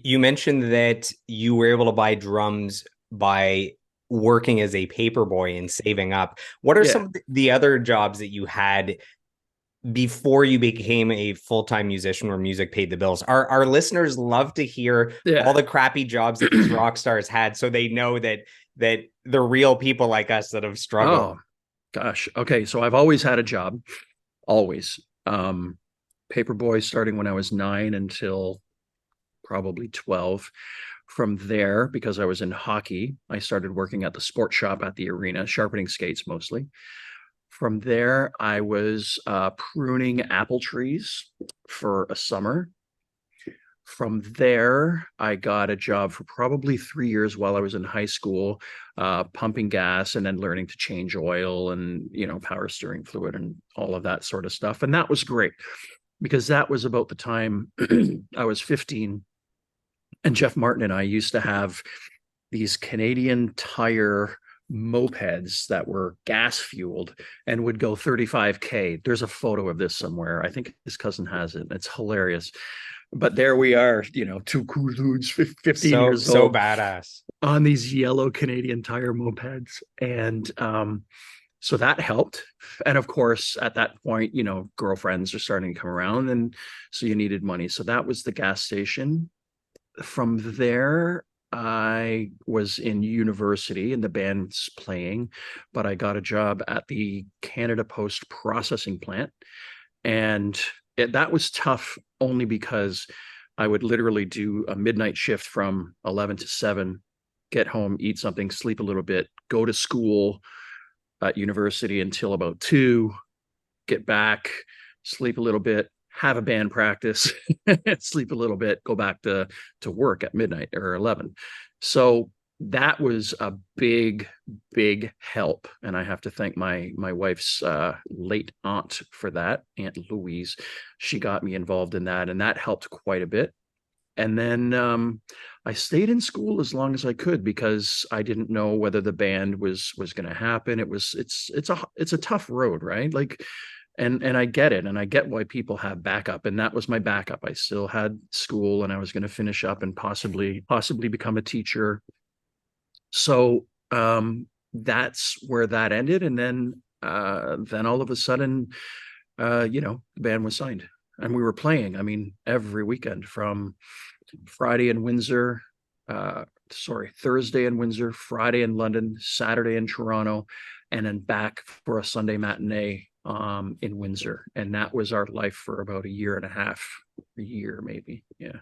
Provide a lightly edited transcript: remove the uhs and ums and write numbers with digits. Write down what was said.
You mentioned that you were able to buy drums by working as a paper boy and saving up. What are Yeah. some of the other jobs that you had before you became a full-time musician where music paid the bills? Our listeners love to hear all Yeah. the crappy jobs that these rock stars had so they know that the real people like us that have struggled. Oh, gosh. Okay. So I've always had a job, always. Paperboy starting when I was 9 until probably 12. From there, because I was in hockey, I started working at the sports shop at the arena, sharpening skates mostly. From there, I was pruning apple trees for a summer. From there, I got a job for probably 3 years while I was in high school, pumping gas and then learning to change oil and, power steering fluid and all of that sort of stuff. And that was great because that was about the time I was 15. And Jeff Martin and I used to have these Canadian Tire mopeds that were gas fueled and would go 35K. There's a photo of this somewhere. I think his cousin has it. It's hilarious. But there we are, two cool dudes, 15 So years so old badass. on these yellow Canadian Tire mopeds. And so that helped. And of course, at that point, girlfriends are starting to come around. And so you needed money. So that was the gas station. From there, I was in university and the band's playing, but I got a job at the Canada Post processing plant. And that was tough only because I would literally do a midnight shift from 11 to 7, get home, eat something, sleep a little bit, go to school at university until about 2, get back, sleep a little bit, have a band practice, sleep a little bit, go back to work at midnight or 11. So that was a big, big help, and I have to thank my wife's late aunt for that, Aunt Louise. She got me involved in that, and that helped quite a bit. And then I stayed in school as long as I could because I didn't know whether the band was going to happen. It's a tough road, right? Like, and I get it, and I get why people have backup, and that was my backup. I still had school, and I was going to finish up and possibly become a teacher. So that's where that ended, and then all of a sudden, the band was signed, and we were playing. I mean, every weekend from Friday in Windsor, Thursday in Windsor, Friday in London, Saturday in Toronto, and then back for a Sunday matinee in Windsor. And that was our life for about a year and a half, a year maybe. Yeah.